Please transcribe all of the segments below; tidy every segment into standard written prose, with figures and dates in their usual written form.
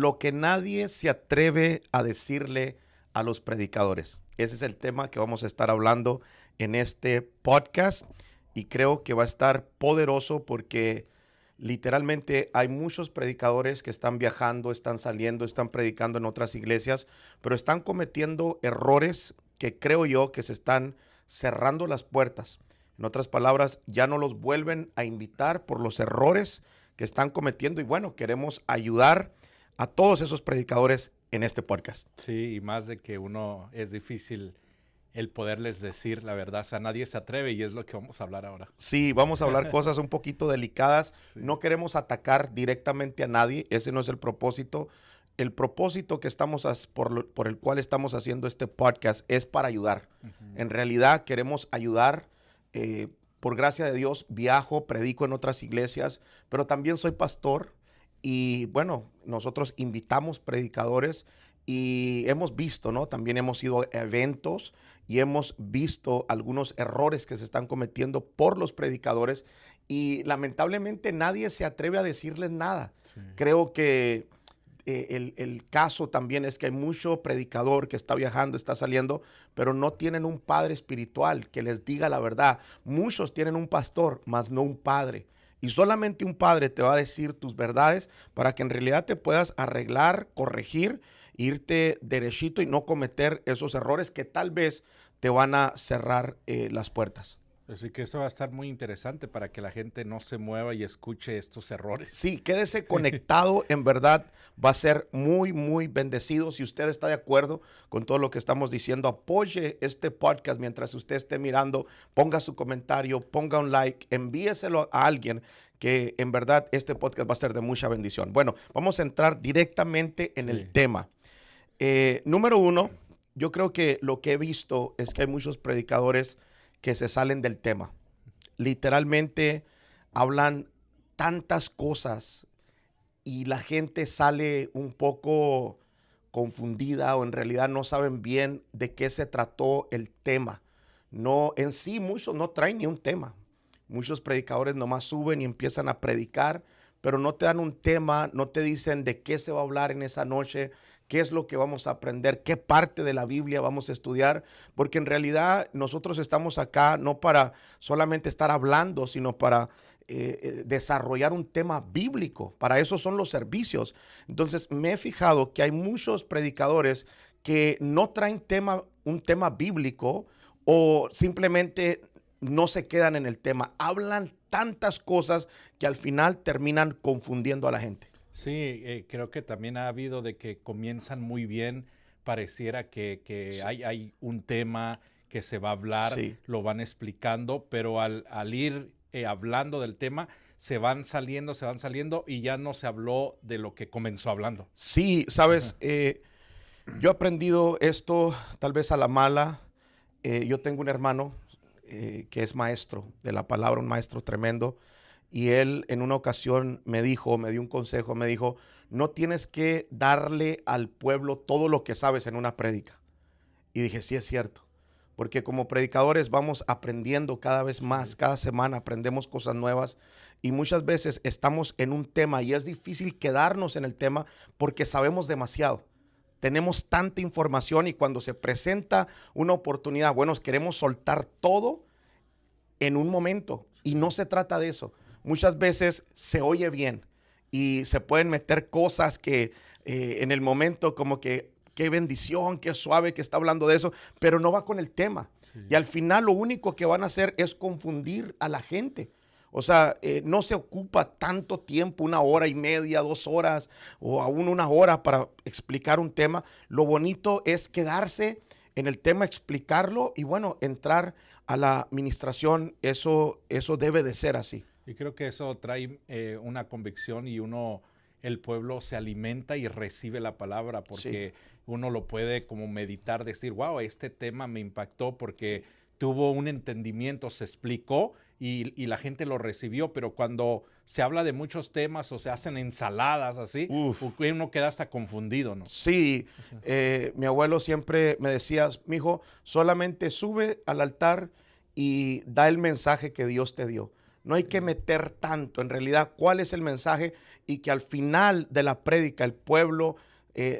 lo que nadie se atreve a decirle a los predicadores. Ese es el tema que vamos a estar hablando en este podcast y creo que va a estar poderoso porque literalmente hay muchos predicadores que están viajando, están saliendo, están predicando en otras iglesias, pero están cometiendo errores que creo yo que se están cerrando las puertas. En otras palabras, ya no los vuelven a invitar por los errores que están cometiendo y bueno, queremos ayudar a todos esos predicadores en este podcast. Sí, y más de que uno es difícil el poderles decir la verdad, o sea, nadie se atreve y es lo que vamos a hablar ahora. Sí, vamos a hablar cosas un poquito delicadas. Sí. No queremos atacar directamente a nadie, ese no es el propósito. El propósito que por el cual estamos haciendo este podcast es para ayudar. En realidad queremos ayudar. Por gracia de Dios, viajo, predico en otras iglesias, pero también soy pastor y bueno, nosotros invitamos predicadores y hemos visto, ¿no? También hemos ido a eventos y hemos visto algunos errores que se están cometiendo por los predicadores y lamentablemente nadie se atreve a decirles nada. Sí. Creo que el caso también es que hay mucho predicador que está viajando, está saliendo, pero no tienen un padre espiritual que les diga la verdad. Muchos tienen un pastor, mas no un padre. Y solamente un padre te va a decir tus verdades para que en realidad te puedas arreglar, corregir, irte derechito y no cometer esos errores que tal vez te van a cerrar las puertas. Así que esto va a estar muy interesante para que la gente no se mueva y escuche estos errores. Sí, quédese conectado, en verdad va a ser muy, muy bendecido. Si usted está de acuerdo con todo lo que estamos diciendo, apoye este podcast mientras usted esté mirando, ponga su comentario, ponga un like, envíeselo a alguien que en verdad este podcast va a ser de mucha bendición. Bueno, vamos a entrar directamente en el tema. Número uno, yo creo que lo que he visto es que hay muchos predicadores que se salen del tema. Literalmente hablan tantas cosas y la gente sale un poco confundida o en realidad no saben bien de qué se trató el tema. No, en sí muchos no traen ni un tema. Muchos predicadores nomás suben y empiezan a predicar, pero no te dan un tema, no te dicen de qué se va a hablar en esa noche, qué es lo que vamos a aprender, qué parte de la Biblia vamos a estudiar, porque en realidad nosotros estamos acá no para solamente estar hablando, sino para desarrollar un tema bíblico. Para eso son los servicios. Entonces me he fijado que hay muchos predicadores que no traen un tema bíblico o simplemente no se quedan en el tema. Hablan tantas cosas que al final terminan confundiendo a la gente. Sí, creo que también ha habido de que comienzan muy bien, pareciera que Sí. hay un tema que se va a hablar, Sí. lo van explicando, pero al ir hablando del tema, se van saliendo y ya no se habló de lo que comenzó hablando. Sí, sabes, yo he aprendido esto tal vez a la mala. Yo tengo un hermano que es maestro de la palabra, un maestro tremendo. Y él en una ocasión me dio un consejo, me dijo, no tienes que darle al pueblo todo lo que sabes en una prédica. Y dije, sí es cierto, porque como predicadores vamos aprendiendo cada vez más, cada semana aprendemos cosas nuevas y muchas veces estamos en un tema y es difícil quedarnos en el tema porque sabemos demasiado. Tenemos tanta información y cuando se presenta una oportunidad, bueno, queremos soltar todo en un momento y no se trata de eso. Muchas veces se oye bien y se pueden meter cosas que en el momento como que qué bendición, qué suave que está hablando de eso, pero no va con el tema. Sí. Y al final lo único que van a hacer es confundir a la gente. O sea, no se ocupa tanto tiempo, 1 hora y media, 2 horas o aún 1 hora para explicar un tema. Lo bonito es quedarse en el tema, explicarlo y bueno, entrar a la administración. Eso debe de ser así. Y creo que eso trae una convicción y el pueblo se alimenta y recibe la palabra porque uno lo puede como meditar, decir, wow, este tema me impactó porque tuvo un entendimiento, se explicó y la gente lo recibió, pero cuando se habla de muchos temas o se hacen ensaladas así, uno queda hasta confundido, ¿no? Sí, mi abuelo siempre me decía, mijo, solamente sube al altar y da el mensaje que Dios te dio. No hay que meter tanto, en realidad, ¿cuál es el mensaje? y que al final de la prédica el pueblo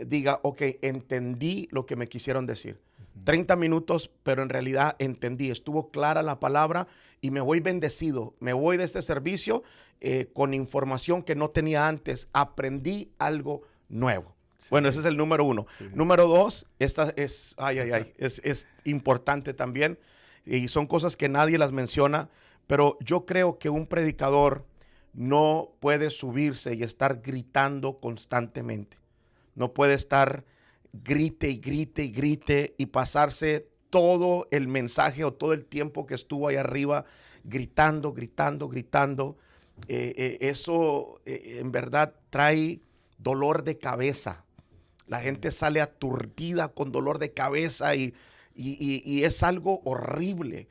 diga, ok, entendí lo que me quisieron decir. 30 minutos, pero en realidad entendí, estuvo clara la palabra y me voy bendecido. Me voy de este servicio con información que no tenía antes. Aprendí algo nuevo. Sí. Bueno, ese es el número 1. Sí. Número 2, esta es, es importante también y son cosas que nadie las menciona, pero yo creo que un predicador no puede subirse y estar gritando constantemente. No puede estar grite y grite y grite y pasarse todo el mensaje o todo el tiempo que estuvo ahí arriba gritando, gritando, gritando. Eso en verdad trae dolor de cabeza. La gente sale aturdida con dolor de cabeza y es algo horrible.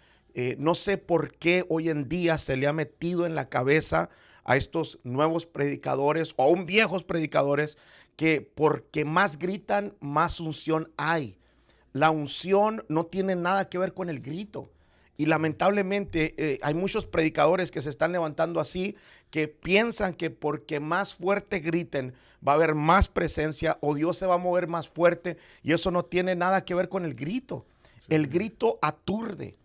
No sé por qué hoy en día se le ha metido en la cabeza a estos nuevos predicadores o aún viejos predicadores que porque más gritan, más unción hay. La unción no tiene nada que ver con el grito. Y lamentablemente hay muchos predicadores que se están levantando así, que piensan que porque más fuerte griten va a haber más presencia o Dios se va a mover más fuerte, y eso no tiene nada que ver con el grito. Sí. El grito aturde.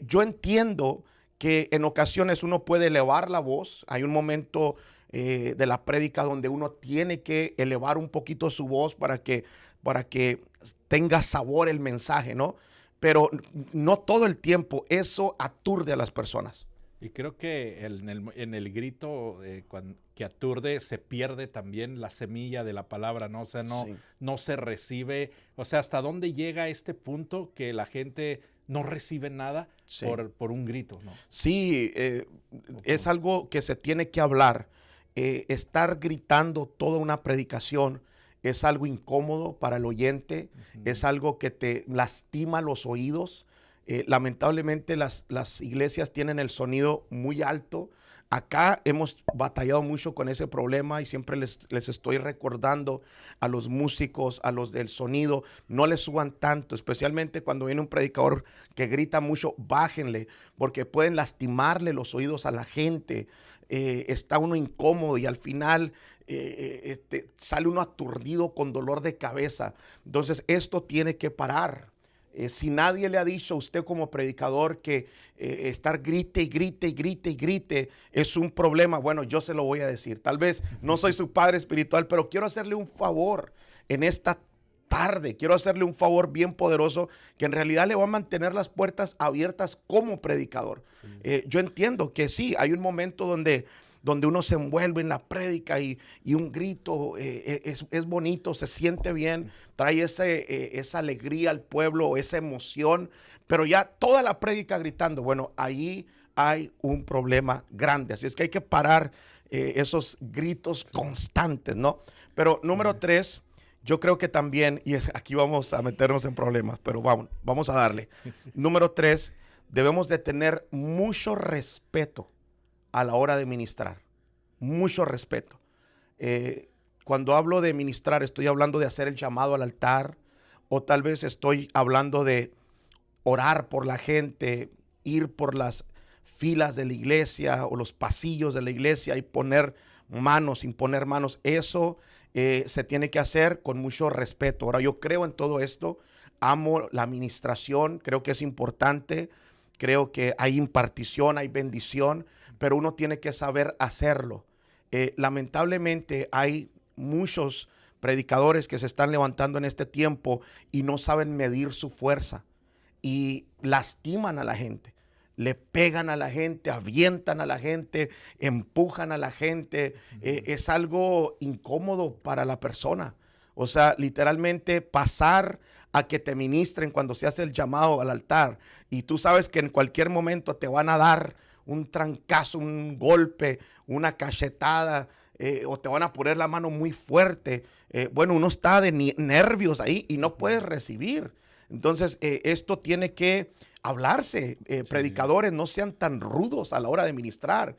Yo entiendo que en ocasiones uno puede elevar la voz. Hay un momento de la prédica donde uno tiene que elevar un poquito su voz para que tenga sabor el mensaje, ¿no? Pero no todo el tiempo. Eso aturde a las personas. Y creo que en el grito que aturde se pierde también la semilla de la palabra, ¿no? O sea, no se recibe. O sea, ¿hasta dónde llega este punto que la gente no recibe nada por un grito, ¿no? Sí, es algo que se tiene que hablar. Estar gritando toda una predicación es algo incómodo para el oyente, es algo que te lastima los oídos. Lamentablemente las iglesias tienen el sonido muy alto. Acá hemos batallado mucho con ese problema y siempre les estoy recordando a los músicos, a los del sonido, no les suban tanto, especialmente cuando viene un predicador que grita mucho, bájenle, porque pueden lastimarle los oídos a la gente. Está uno incómodo y al final sale uno aturdido con dolor de cabeza. Entonces esto tiene que parar. Si nadie le ha dicho a usted como predicador que estar grite y grite y grite y grite es un problema, bueno, yo se lo voy a decir. Tal vez no soy su padre espiritual, pero quiero hacerle un favor en esta tarde. Quiero hacerle un favor bien poderoso que en realidad le va a mantener las puertas abiertas como predicador. Sí. Yo entiendo que sí, hay un momento donde uno se envuelve en la prédica y un grito es bonito, se siente bien, trae esa alegría al pueblo, esa emoción, pero ya toda la prédica gritando, bueno, ahí hay un problema grande. Así es que hay que parar esos gritos constantes, ¿no? Pero número 3, yo creo que también, y aquí vamos a meternos en problemas, pero vamos a darle. Número 3, debemos de tener mucho respeto a la hora de ministrar, mucho respeto. Cuando hablo de ministrar, estoy hablando de hacer el llamado al altar, o tal vez estoy hablando de orar por la gente, ir por las filas de la iglesia o los pasillos de la iglesia y poner manos, imponer manos. Eso se tiene que hacer con mucho respeto. Ahora, yo creo en todo esto, amo la administración, creo que es importante, creo que hay impartición, hay bendición, pero uno tiene que saber hacerlo. Lamentablemente hay muchos predicadores que se están levantando en este tiempo y no saben medir su fuerza y lastiman a la gente, le pegan a la gente, avientan a la gente, empujan a la gente. Es algo incómodo para la persona. O sea, literalmente pasar a que te ministren cuando se hace el llamado al altar y tú sabes que en cualquier momento te van a dar un trancazo, un golpe, una cachetada, o te van a poner la mano muy fuerte. Bueno, uno está de nervios ahí y no puedes recibir. Entonces, esto tiene que hablarse. Predicadores, no sean tan rudos a la hora de ministrar.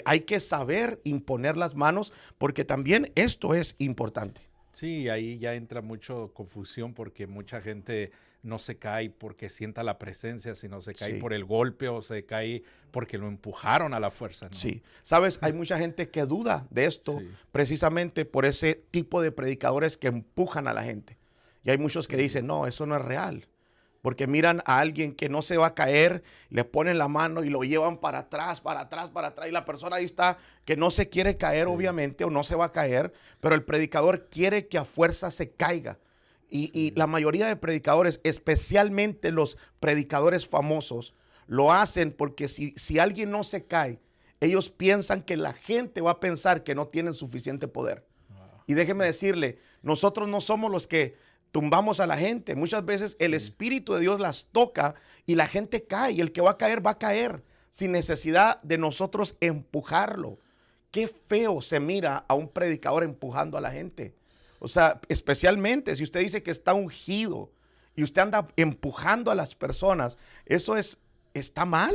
Hay que saber imponer las manos porque también esto es importante. Sí, ahí ya entra mucho confusión porque mucha gente no se cae porque sienta la presencia, sino se cae Sí, por el golpe o se cae porque lo empujaron a la fuerza, ¿no? sí. Sabes, hay mucha gente que duda de esto Sí, precisamente por ese tipo de predicadores que empujan a la gente. Y hay muchos que sí, dicen, no, eso no es real. Porque miran a alguien que no se va a caer, le ponen la mano y lo llevan para atrás, para atrás, para atrás. Y la persona ahí está que no se quiere caer, sí, obviamente, o no se va a caer, pero el predicador quiere que a fuerza se caiga. Y sí, la mayoría de predicadores, especialmente los predicadores famosos, lo hacen porque si alguien no se cae, ellos piensan que la gente va a pensar que no tienen suficiente poder. wow, Y déjeme decirle, nosotros no somos los que tumbamos a la gente. Muchas veces el sí, Espíritu de Dios las toca y la gente cae. Y el que va a caer sin necesidad de nosotros empujarlo. Qué feo se mira a un predicador empujando a la gente. O sea, especialmente si usted dice que está ungido y usted anda empujando a las personas, está mal.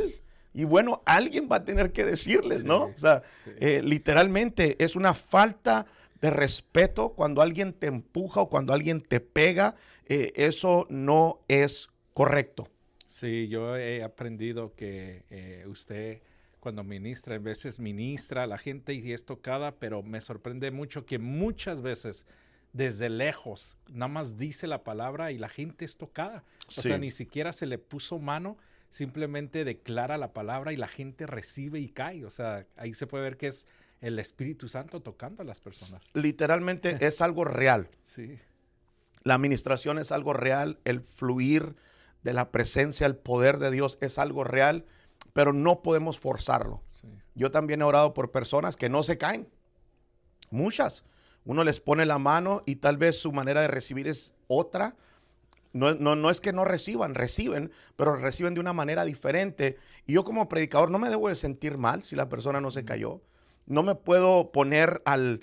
Y bueno, alguien va a tener que decirles, ¿no? sí, O sea, sí. literalmente es una falta de respeto cuando alguien te empuja o cuando alguien te pega. Eso no es correcto. Sí, yo he aprendido que usted cuando ministra, en veces ministra a la gente y es tocada, pero me sorprende mucho que muchas veces desde lejos nada más dice la palabra y la gente es tocada. O sea, Sí. ni siquiera se le puso mano, simplemente declara la palabra y la gente recibe y cae. O sea, ahí se puede ver que es el Espíritu Santo tocando a las personas. Literalmente es algo real. Sí, La administración es algo real. El fluir de la presencia, el poder de Dios es algo real, pero no podemos forzarlo. sí, Yo también he orado por personas que no se caen. Muchas. Uno les pone la mano y tal vez su manera de recibir es otra. No es que no reciben, pero reciben de una manera diferente. Y yo como predicador no me debo de sentir mal si la persona no se cayó. No me puedo poner al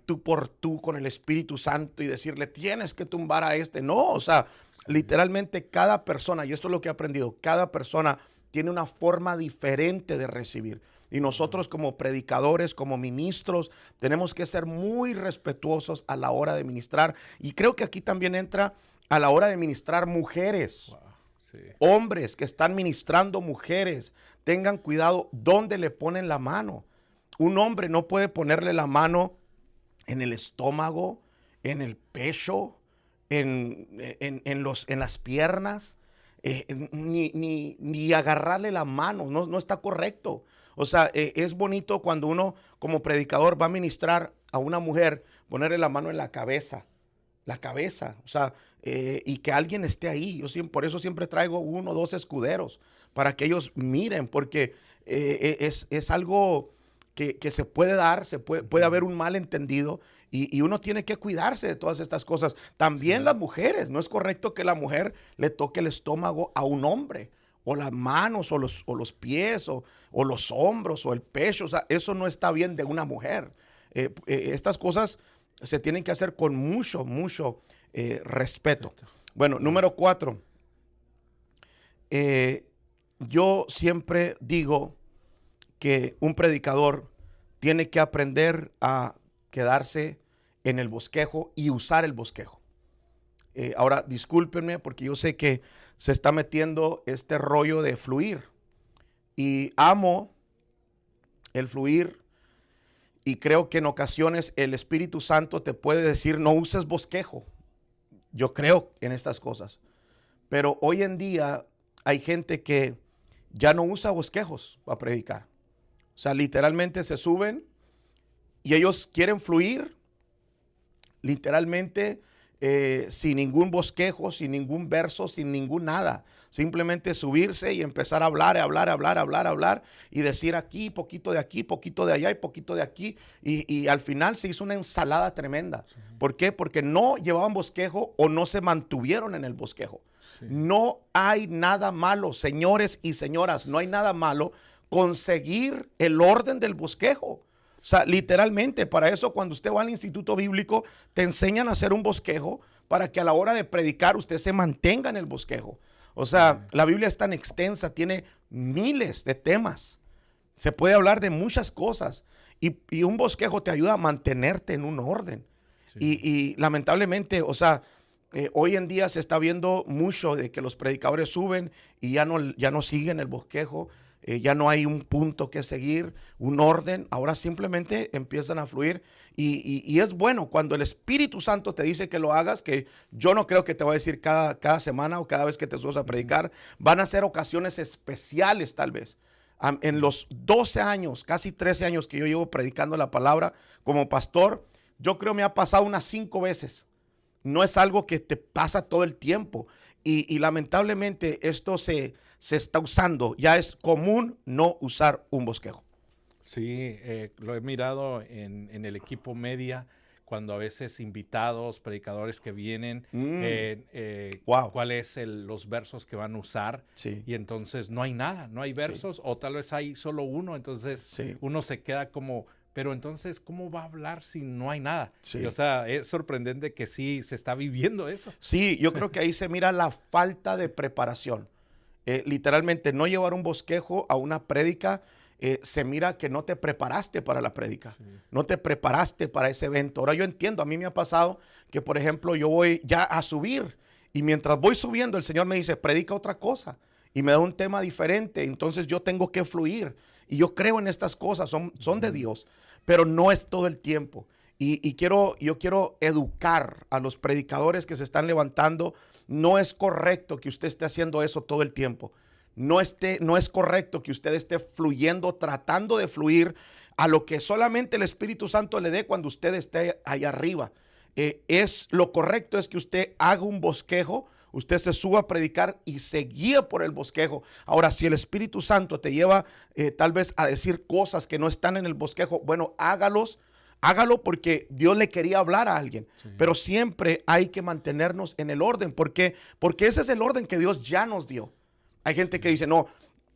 tú por tú con el Espíritu Santo y decirle, tienes que tumbar a este. No, o sea, literalmente cada persona, y esto es lo que he aprendido, cada persona tiene una forma diferente de recibir. Y nosotros como predicadores, como ministros, tenemos que ser muy respetuosos a la hora de ministrar. Y creo que aquí también entra a la hora de ministrar mujeres, wow, sí, hombres que están ministrando mujeres. Tengan cuidado dónde le ponen la mano. Un hombre no puede ponerle la mano en el estómago, en el pecho, en las piernas, ni agarrarle la mano. No está correcto. O sea, es bonito cuando uno como predicador va a ministrar a una mujer, ponerle la mano en la cabeza, o sea, y que alguien esté ahí. Por eso siempre traigo 1 o 2 escuderos, para que ellos miren, porque es algo que se puede dar, puede haber un malentendido, y uno tiene que cuidarse de todas estas cosas. También sí, las mujeres, no es correcto que la mujer le toque el estómago a un hombre, o las manos, o los pies, o los hombros, o el pecho. O sea, eso no está bien de una mujer. Estas cosas se tienen que hacer con mucho, mucho respeto. perfecto. Bueno, Wow, número 4. Yo siempre digo que un predicador tiene que aprender a quedarse en el bosquejo y usar el bosquejo. Ahora, discúlpenme porque yo sé que se está metiendo este rollo de fluir. Y amo el fluir. Y creo que en ocasiones el Espíritu Santo te puede decir, no uses bosquejo. Yo creo en estas cosas. Pero hoy en día hay gente que ya no usa bosquejos para predicar. O sea, literalmente se suben y ellos quieren fluir, literalmente sin ningún bosquejo, sin ningún verso, sin ningún nada. Simplemente subirse y empezar a hablar y decir aquí, poquito de aquí, poquito de allá y poquito de aquí. Y al final se hizo una ensalada tremenda. ¿Por qué? Porque no llevaban bosquejo o no se mantuvieron en el bosquejo. sí, No hay nada malo, señores y señoras, no hay nada malo conseguir el orden del bosquejo. O sea, literalmente, para eso cuando usted va al instituto bíblico, te enseñan a hacer un bosquejo para que a la hora de predicar usted se mantenga en el bosquejo. O sea, la Biblia es tan extensa, tiene miles de temas. Se puede hablar de muchas cosas y un bosquejo te ayuda a mantenerte en un orden. Sí. Y lamentablemente, o sea, hoy en día se está viendo mucho de que los predicadores suben y ya no siguen el bosquejo, ya no hay un punto que seguir, un orden, ahora simplemente empiezan a fluir y es bueno cuando el Espíritu Santo te dice que lo hagas, que yo no creo que te va a decir cada semana o cada vez que te subas a predicar, van a ser ocasiones especiales tal vez. En los 12 años, casi 13 años que yo llevo predicando la palabra como pastor, yo creo me ha pasado unas 5 veces. No es algo que te pasa todo el tiempo. Y lamentablemente esto se está usando. Ya es común no usar un bosquejo. Sí, lo he mirado en el equipo media, cuando a veces invitados, predicadores que vienen, Wow. cuáles los versos que van a usar. Sí. Y entonces no hay nada, no hay versos, o tal vez hay solo uno, entonces Sí. uno se queda como, pero entonces, ¿cómo va a hablar si no hay nada? Sí. Y, o sea, es sorprendente que sí se está viviendo eso. Sí, yo creo que ahí se mira la falta de preparación. Literalmente, no llevar un bosquejo a una prédica, se mira que no te preparaste para la prédica, Sí. no te preparaste para ese evento. Ahora yo entiendo, a mí me ha pasado que, por ejemplo, yo voy ya a subir y mientras voy subiendo, el Señor me dice, predica otra cosa y me da un tema diferente, entonces yo tengo que fluir. Y yo creo en estas cosas, son de Dios, pero no es todo el tiempo. Yo quiero educar a los predicadores que se están levantando. No es correcto que usted esté haciendo eso todo el tiempo. No es correcto que usted esté fluyendo, tratando de fluir a lo que solamente el Espíritu Santo le dé cuando usted esté allá arriba. Lo correcto es que usted haga un bosquejo, usted se suba a predicar y se guíe por el bosquejo. Ahora, si el Espíritu Santo te lleva tal vez a decir cosas que no están en el bosquejo, bueno, hágalo porque Dios le quería hablar a alguien. Sí. Pero siempre hay que mantenernos en el orden. ¿Por qué? Porque ese es el orden que Dios ya nos dio. Hay gente que dice, no,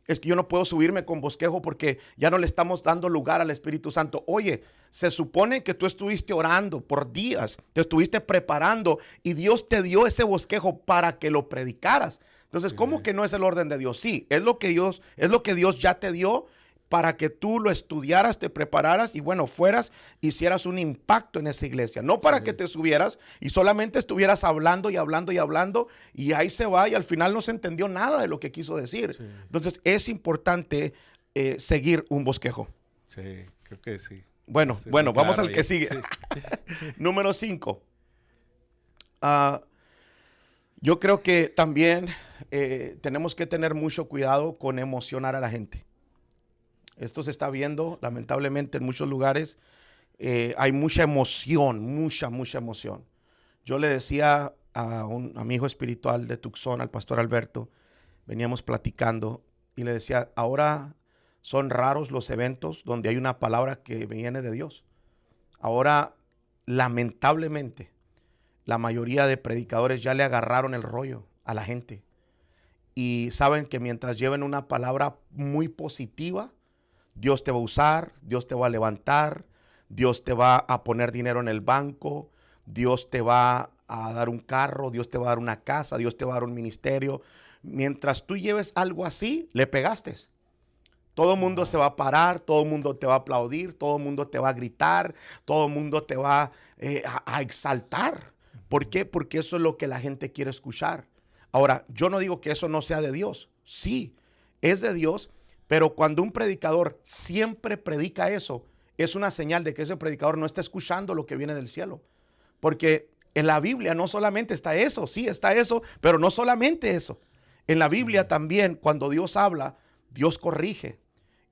es que yo no puedo subirme con bosquejo porque ya no le estamos dando lugar al Espíritu Santo. Oye, se supone que tú estuviste orando por días, te estuviste preparando y Dios te dio ese bosquejo para que lo predicaras. Entonces, ¿cómo que no es el orden de Dios? Sí, es lo que Dios ya te dio para que tú lo estudiaras, te prepararas y bueno, hicieras un impacto en esa iglesia. No para que te subieras y solamente estuvieras hablando y hablando y hablando y ahí se va y al final no se entendió nada de lo que quiso decir. Sí. Entonces es importante seguir un bosquejo. Sí, creo que sí. Bueno, sí, vamos claro, al que sigue. Sí. Número 5. Yo creo que también tenemos que tener mucho cuidado con emocionar a la gente. Esto se está viendo, lamentablemente, en muchos lugares. Hay mucha emoción, mucha emoción. Yo le decía a mi hijo espiritual de Tucson, al pastor Alberto, veníamos platicando y le decía, ahora son raros los eventos donde hay una palabra que viene de Dios. Ahora, lamentablemente, la mayoría de predicadores ya le agarraron el rollo a la gente. Y saben que mientras lleven una palabra muy positiva, Dios te va a usar, Dios te va a levantar, Dios te va a poner dinero en el banco, Dios te va a dar un carro, Dios te va a dar una casa, Dios te va a dar un ministerio. Mientras tú lleves algo así, le pegaste. Todo el mundo se va a parar, todo el mundo te va a aplaudir, todo el mundo te va a gritar, todo el mundo te va a exaltar. ¿Por qué? Porque eso es lo que la gente quiere escuchar. Ahora, yo no digo que eso no sea de Dios. Sí, es de Dios. Pero cuando un predicador siempre predica eso, es una señal de que ese predicador no está escuchando lo que viene del cielo. Porque en la Biblia no solamente está eso, sí está eso, pero no solamente eso. En la Biblia también, cuando Dios habla, Dios corrige.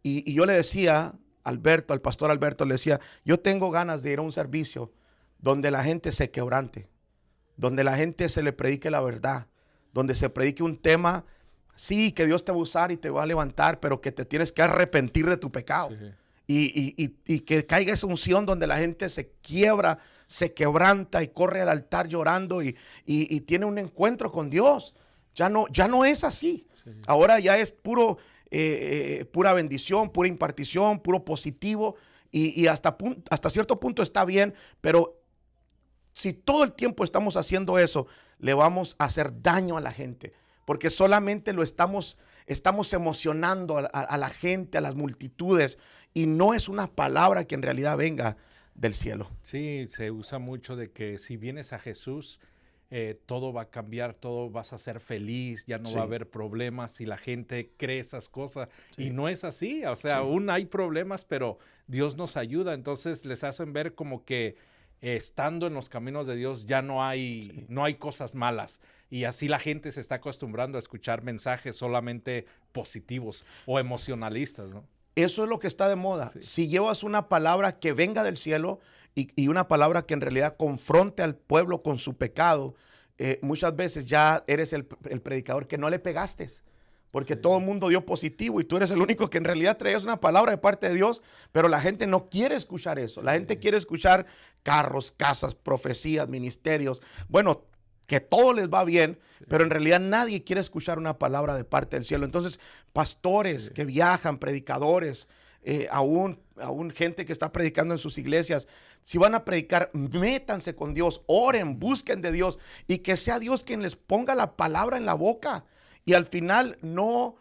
Y yo le decía al pastor Alberto, le decía, yo tengo ganas de ir a un servicio donde la gente se quebrante, donde la gente se le predique la verdad, donde se predique un tema. Sí, que Dios te va a usar y te va a levantar, pero que te tienes que arrepentir de tu pecado. Sí. Y que caiga esa unción donde la gente se quiebra, se quebranta y corre al altar llorando y tiene un encuentro con Dios. Ya no es así. Sí. Ahora ya es pura bendición, pura impartición, puro positivo y hasta cierto punto está bien, pero si todo el tiempo estamos haciendo eso, le vamos a hacer daño a la gente. Porque solamente lo estamos emocionando a la gente, a las multitudes. Y no es una palabra que en realidad venga del cielo. Sí, se usa mucho de que si vienes a Jesús, todo va a cambiar, todo vas a ser feliz, ya no va a haber problemas y la gente cree esas cosas. Y no es así, o sea, aún hay problemas, pero Dios nos ayuda. Entonces les hacen ver como que estando en los caminos de Dios ya no hay cosas malas. Y así la gente se está acostumbrando a escuchar mensajes solamente positivos o emocionalistas, ¿no? Eso es lo que está de moda. Si llevas una palabra que venga del cielo y una palabra que en realidad confronte al pueblo con su pecado, muchas veces ya eres el predicador que no le pegaste, porque todo el mundo dio positivo y tú eres el único que en realidad traes una palabra de parte de Dios, pero la gente no quiere escuchar eso. La gente quiere escuchar carros, casas, profecías, ministerios. Bueno, que todo les va bien, pero en realidad nadie quiere escuchar una palabra de parte del cielo. Entonces, pastores que viajan, predicadores, aún gente que está predicando en sus iglesias, si van a predicar, métanse con Dios, oren, busquen de Dios y que sea Dios quien les ponga la palabra en la boca. Y al final no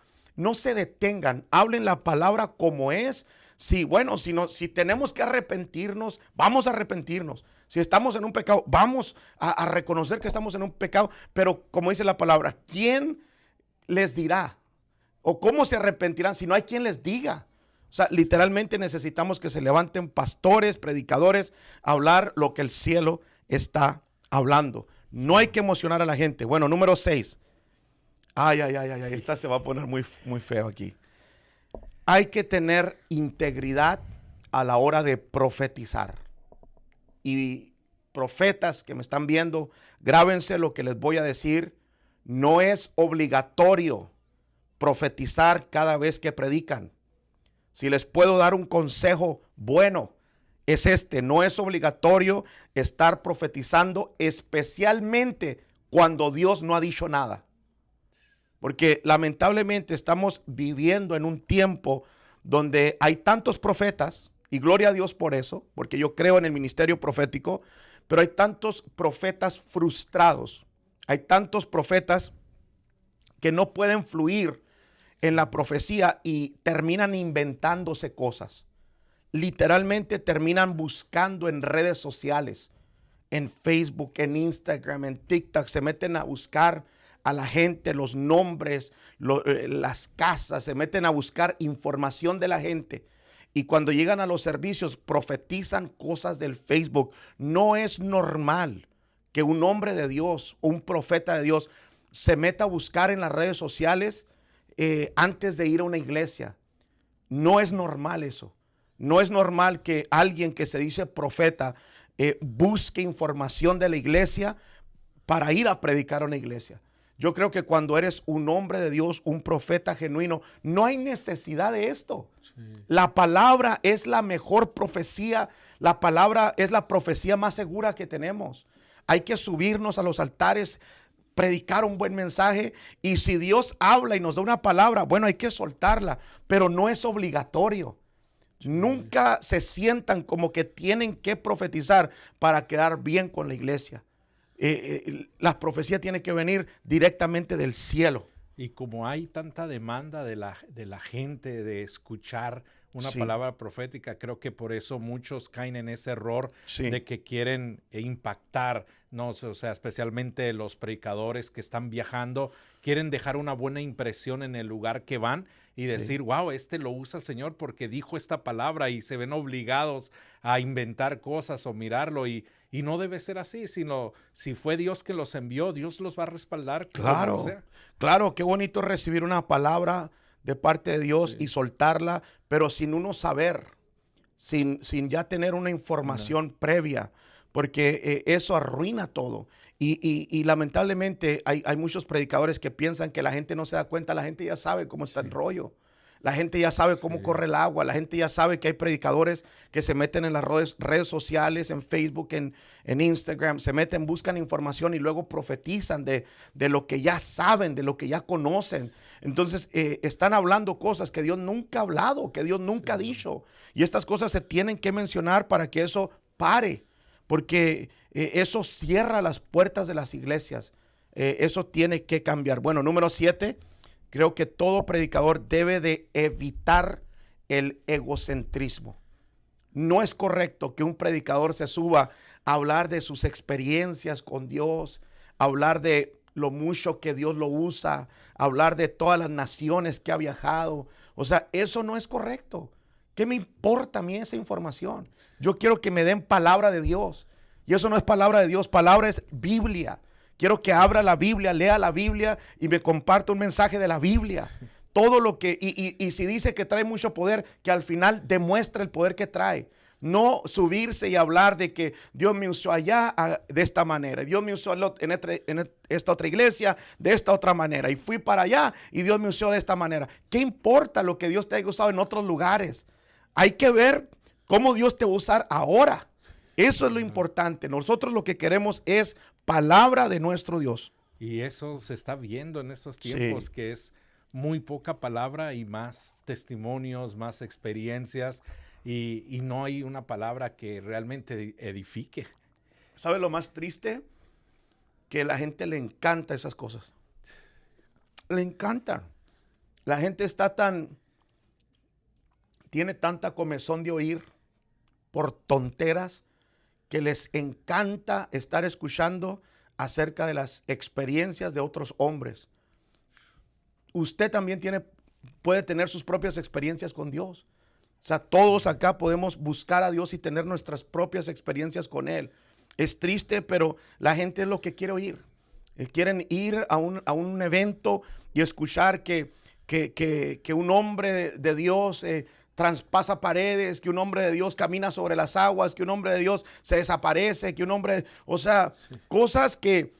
se detengan, hablen la palabra como es. Si tenemos que arrepentirnos, vamos a arrepentirnos. Si estamos en un pecado, vamos a reconocer que estamos en un pecado, pero como dice la palabra, ¿quién les dirá? ¿O cómo se arrepentirán si no hay quien les diga? O sea, literalmente necesitamos que se levanten pastores, predicadores, a hablar lo que el cielo está hablando. No hay que emocionar a la gente. Bueno, número 6. Ay, esta se va a poner muy, muy feo aquí. Hay que tener integridad a la hora de profetizar. Y profetas que me están viendo, grábense lo que les voy a decir. No es obligatorio profetizar cada vez que predican. Si les puedo dar un consejo bueno, es este: no es obligatorio estar profetizando, especialmente cuando Dios no ha dicho nada. Porque lamentablemente estamos viviendo en un tiempo donde hay tantos profetas, y gloria a Dios por eso, porque yo creo en el ministerio profético, pero hay tantos profetas frustrados, hay tantos profetas que no pueden fluir en la profecía y terminan inventándose cosas. Literalmente terminan buscando en redes sociales, en Facebook, en Instagram, en TikTok, se meten a buscar a la gente, los nombres, las casas, se meten a buscar información de la gente. Y cuando llegan a los servicios, profetizan cosas del Facebook. No es normal que un hombre de Dios, un profeta de Dios, se meta a buscar en las redes sociales antes de ir a una iglesia. No es normal eso. No es normal que alguien que se dice profeta busque información de la iglesia para ir a predicar a una iglesia. Yo creo que cuando eres un hombre de Dios, un profeta genuino, no hay necesidad de esto. La palabra es la mejor profecía. La palabra es la profecía más segura que tenemos. Hay que subirnos a los altares, predicar un buen mensaje, y si Dios habla y nos da una palabra, bueno, hay que soltarla, pero no es obligatorio. Nunca se sientan como que tienen que profetizar para quedar bien con la iglesia. La profecía tiene que venir directamente del cielo. Y como hay tanta demanda de la gente de escuchar una palabra profética, creo que por eso muchos caen en ese error de que quieren impactar, ¿no? O sea, especialmente los predicadores que están viajando, quieren dejar una buena impresión en el lugar que van y decir, wow, lo usa el Señor porque dijo esta palabra, y se ven obligados a inventar cosas o mirarlo, y no debe ser así, sino si fue Dios que los envió, Dios los va a respaldar. Claro, claro, qué bonito recibir una palabra de parte de Dios y soltarla, pero sin uno saber, sin ya tener una información previa, porque eso arruina todo. Y lamentablemente hay muchos predicadores que piensan que la gente no se da cuenta. La gente ya sabe cómo está el rollo. La gente ya sabe cómo corre el agua. La gente ya sabe que hay predicadores que se meten en las redes sociales, en Facebook, en Instagram, se meten, buscan información y luego profetizan de lo que ya saben, de lo que ya conocen. Entonces están hablando cosas que Dios nunca ha hablado, que Dios nunca ha dicho. Y estas cosas se tienen que mencionar para que eso pare, porque eso cierra las puertas de las iglesias. Eso tiene que cambiar. Bueno, número 7. Creo que todo predicador debe de evitar el egocentrismo. no es correcto que un predicador se suba a hablar de sus experiencias con Dios, hablar de lo mucho que Dios lo usa, hablar de todas las naciones que ha viajado. O sea, eso no es correcto. ¿Qué me importa a mí esa información? Yo quiero que me den palabra de Dios. Y eso no es palabra de Dios, palabra es Biblia. Quiero que abra la Biblia, lea la Biblia y me comparta un mensaje de la Biblia. Todo lo que, y si dice que trae mucho poder, que al final demuestre el poder que trae. No subirse y hablar de que Dios me usó allá de esta manera. Dios me usó en esta otra iglesia de esta otra manera. Y fui para allá y Dios me usó de esta manera. ¿Qué importa lo que Dios te haya usado en otros lugares? Hay que ver cómo Dios te va a usar ahora. Eso es lo importante. Nosotros lo que queremos es palabra de nuestro Dios. Y eso se está viendo en estos tiempos, sí, que es muy poca palabra y más testimonios, más experiencias, y no hay una palabra que realmente edifique. ¿Sabe lo más triste? Que a la gente le encanta esas cosas. Le encantan. La gente tiene tanta comezón de oír por tonteras que les encanta estar escuchando acerca de las experiencias de otros hombres. Usted también puede tener sus propias experiencias con Dios. O sea, todos acá podemos buscar a Dios y tener nuestras propias experiencias con Él. Es triste, pero la gente es lo que quiere oír. Quieren ir a un evento y escuchar que un hombre de Dios traspasa paredes, que un hombre de Dios camina sobre las aguas, que un hombre de Dios se desaparece, que un hombre, o sea, sí, cosas que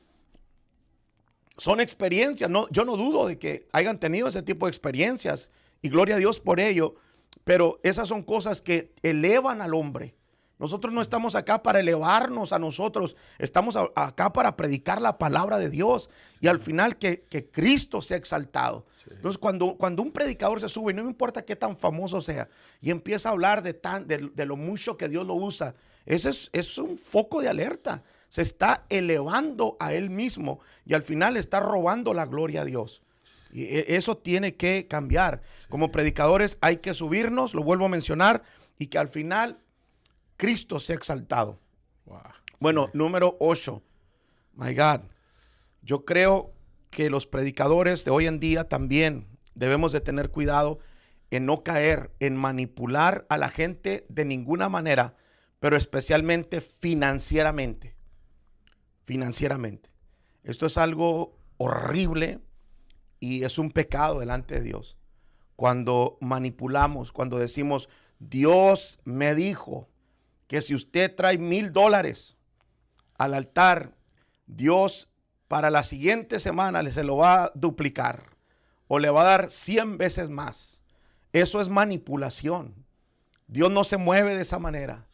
son experiencias. No, yo no dudo de que hayan tenido ese tipo de experiencias y gloria a Dios por ello, pero esas son cosas que elevan al hombre. Nosotros no estamos acá para elevarnos a nosotros, estamos acá para predicar la palabra de Dios y al final que Cristo sea exaltado. Sí. Entonces cuando un predicador se sube, y no me importa qué tan famoso sea, y empieza a hablar de lo mucho que Dios lo usa, ese es un foco de alerta. Se está elevando a él mismo y al final está robando la gloria a Dios. Y eso tiene que cambiar. Sí. Como predicadores hay que subirnos, lo vuelvo a mencionar, y que al final Cristo sea exaltado. Wow, bueno, sí. Número 8. My God. Yo creo que los predicadores de hoy en día también debemos de tener cuidado en no caer en manipular a la gente de ninguna manera, pero especialmente financieramente. Financieramente. Esto es algo horrible y es un pecado delante de Dios. Cuando manipulamos, cuando decimos, Dios me dijo que si usted trae $1,000 al altar, Dios para la siguiente semana se lo va a duplicar o le va a dar 100 veces más. Eso es manipulación. Dios no se mueve de esa manera.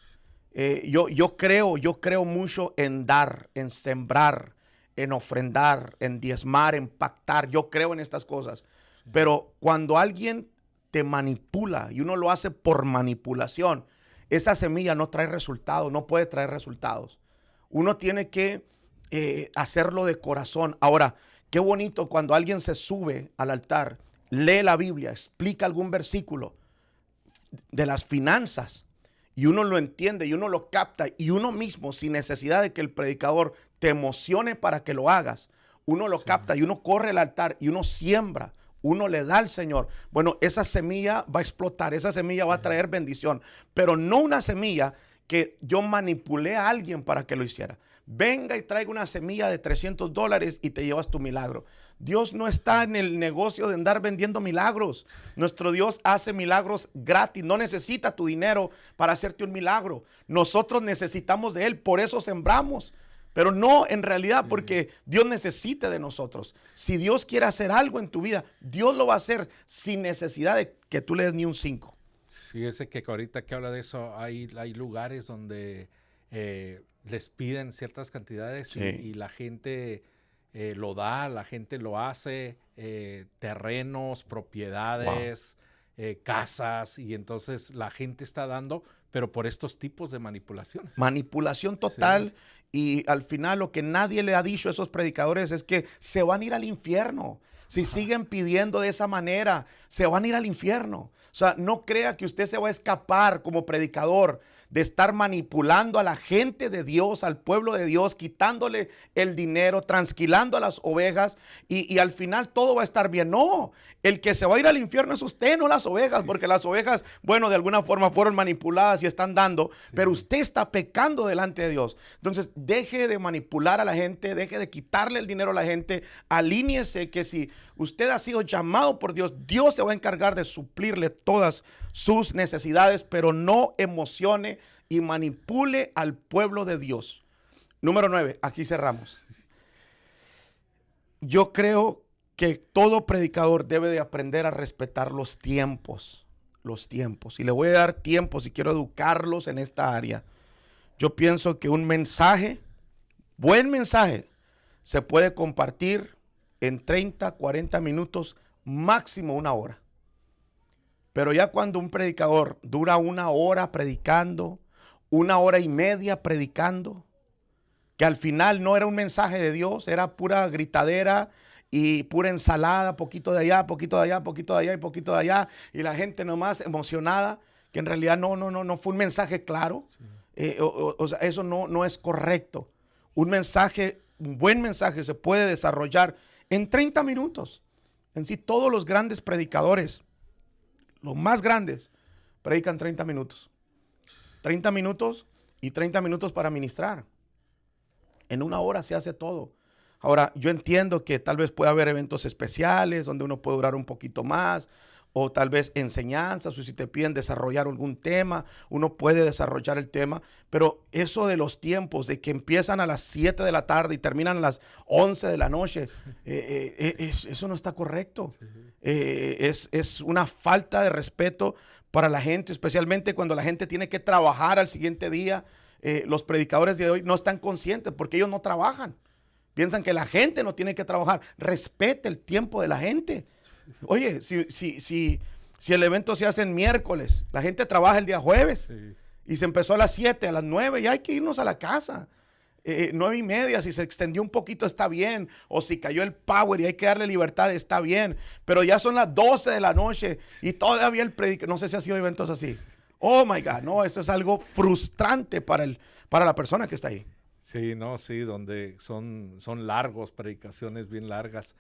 Yo creo mucho en dar, en sembrar, en ofrendar, en diezmar, en pactar. Yo creo en estas cosas. Pero cuando alguien te manipula y uno lo hace por manipulación, esa semilla no trae resultados, no puede traer resultados. Uno tiene que hacerlo de corazón. Ahora, qué bonito cuando alguien se sube al altar, lee la Biblia, explica algún versículo de las finanzas y uno lo entiende y uno lo capta y uno mismo, sin necesidad de que el predicador te emocione para que lo hagas, uno lo capta y uno corre al altar y uno siembra. Uno le da al Señor. Bueno, esa semilla va a explotar, esa semilla va a traer bendición, pero no una semilla que yo manipulé a alguien para que lo hiciera. Venga y traiga una semilla de $300 y te llevas tu milagro. Dios no está en el negocio de andar vendiendo milagros. Nuestro Dios hace milagros gratis, no necesita tu dinero para hacerte un milagro. Nosotros necesitamos de Él, por eso sembramos. Pero no en realidad porque Dios necesite de nosotros. Si Dios quiere hacer algo en tu vida, Dios lo va a hacer sin necesidad de que tú le des ni un 5. Fíjese que ahorita que habla de eso, hay lugares donde les piden ciertas cantidades, sí, y la gente lo da, la gente lo hace, terrenos, propiedades, casas, y entonces la gente está dando, pero por estos tipos de manipulaciones. Manipulación total. Sí. Y al final lo que nadie le ha dicho a esos predicadores es que se van a ir al infierno. Si siguen pidiendo de esa manera, se van a ir al infierno. O sea, no crea que usted se va a escapar como predicador de estar manipulando a la gente de Dios, al pueblo de Dios, quitándole el dinero, transquilando a las ovejas y al final todo va a estar bien. No, el que se va a ir al infierno es usted, no las ovejas, porque las ovejas, bueno, de alguna forma fueron manipuladas y están dando, pero usted está pecando delante de Dios. Entonces, deje de manipular a la gente, deje de quitarle el dinero a la gente, alíñese que si usted ha sido llamado por Dios, Dios se va a encargar de suplirle todas sus necesidades, pero no emocione y manipule al pueblo de Dios. Número 9, aquí cerramos. Yo creo que todo predicador debe de aprender a respetar los tiempos. Y le voy a dar tiempos y quiero educarlos en esta área. Yo pienso que un mensaje, buen mensaje, se puede compartir en 30, 40 minutos, máximo una hora. Pero ya cuando un predicador dura una hora predicando, una hora y media predicando, que al final no era un mensaje de Dios, era pura gritadera y pura ensalada, poquito de allá, poquito de allá, poquito de allá y poquito de allá, y la gente nomás emocionada, que en realidad no fue un mensaje claro. Sí. O sea, eso no es correcto. Un buen mensaje se puede desarrollar en 30 minutos. En sí, todos los grandes predicadores, los más grandes, predican 30 minutos. 30 minutos y 30 minutos para ministrar. En una hora se hace todo. Ahora, yo entiendo que tal vez pueda haber eventos especiales donde uno puede durar un poquito más, o tal vez enseñanzas, o si te piden desarrollar algún tema, uno puede desarrollar el tema, pero eso de los tiempos, de que empiezan a las 7 de la tarde y terminan a las 11 de la noche, eso no está correcto. Es una falta de respeto para la gente, especialmente cuando la gente tiene que trabajar al siguiente día. Los predicadores de hoy no están conscientes porque ellos no trabajan. Piensan que la gente no tiene que trabajar. Respete el tiempo de la gente. Oye, si el evento se hace en miércoles, la gente trabaja el día jueves, sí, y se empezó a las 7, a las 9, y hay que irnos a la casa. 9:30, si se extendió un poquito está bien, o si cayó el power y hay que darle libertad está bien, pero ya son las 12 de la noche y todavía el predicador, no sé si ha sido eventos así. Oh my God, no, eso es algo frustrante para la persona que está ahí. Sí, no, sí, donde son largos, predicaciones bien largas.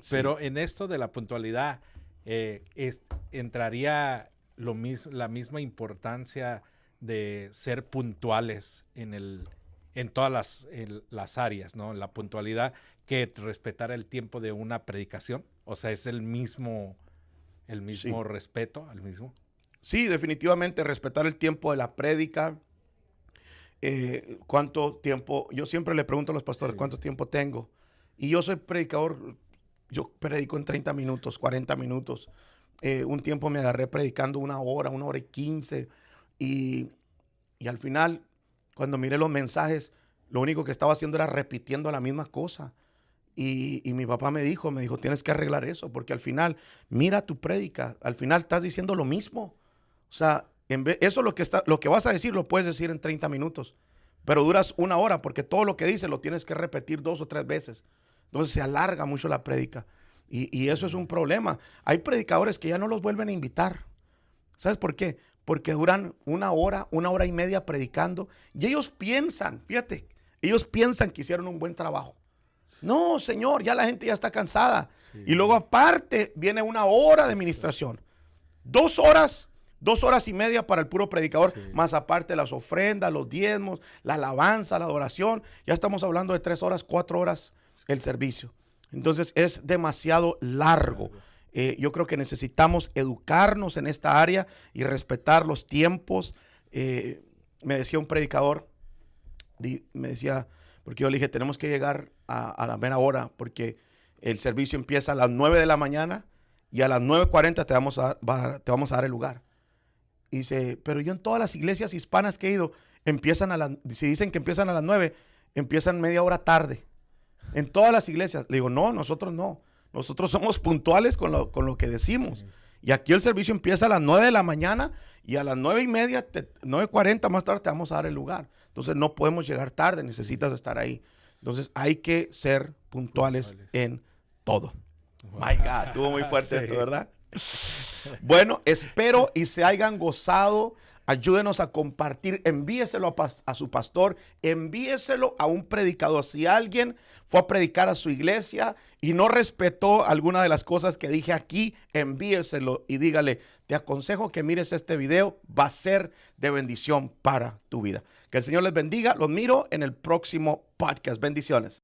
Sí. Pero en esto de la puntualidad, entraría la misma importancia de ser puntuales en todas las áreas, ¿no? La puntualidad, que respetar el tiempo de una predicación. O sea, es el mismo sí, respeto al mismo. Sí, definitivamente respetar el tiempo de la prédica. ¿Cuánto tiempo? Yo siempre le pregunto a los pastores, sí, ¿cuánto tiempo tengo? Y yo soy predicador, yo predico en 30 minutos, 40 minutos. Un tiempo me agarré predicando una hora y 15. Y al final, cuando miré los mensajes, lo único que estaba haciendo era repitiendo la misma cosa. Y mi papá me dijo, tienes que arreglar eso, porque al final, mira tu prédica, al final estás diciendo lo mismo. O sea, eso lo que vas a decir lo puedes decir en 30 minutos, pero duras una hora porque todo lo que dices lo tienes que repetir 2 o 3 veces. Entonces se alarga mucho la prédica y eso es un problema. Hay predicadores que ya no los vuelven a invitar. ¿Sabes por qué? Porque duran una hora y media predicando y ellos piensan, fíjate, ellos piensan que hicieron un buen trabajo. No, señor, ya la gente ya está cansada. Sí. Y luego aparte viene una hora de administración. 2 horas. 2 horas y media para el puro predicador, sí, más aparte las ofrendas, los diezmos, la alabanza, la adoración. Ya estamos hablando de 3 horas, 4 horas el servicio. Entonces es demasiado largo. Yo creo que necesitamos educarnos en esta área y respetar los tiempos. Me decía un predicador, porque yo le dije, tenemos que llegar a la mera hora, porque el servicio empieza a las 9 de la mañana y a las 9:40 te vamos a dar el lugar. Y dice, pero yo en todas las iglesias hispanas que he ido, si dicen que empiezan a las 9, empiezan media hora tarde. En todas las iglesias. Le digo, no, nosotros no. Nosotros somos puntuales con lo que decimos. Y aquí el servicio empieza a las 9 de la mañana y a las 9:30, 9:40 más tarde te vamos a dar el lugar. Entonces no podemos llegar tarde, necesitas estar ahí. Entonces hay que ser puntuales en todo. My God, estuvo muy fuerte esto, ¿verdad? Bueno, espero y se hayan gozado. Ayúdenos a compartir, envíeselo a su pastor, envíeselo a un predicador. Si alguien fue a predicar a su iglesia y no respetó alguna de las cosas que dije aquí, envíeselo y dígale, te aconsejo que mires este video, va a ser de bendición para tu vida. Que el Señor les bendiga, los miro en el próximo podcast. Bendiciones.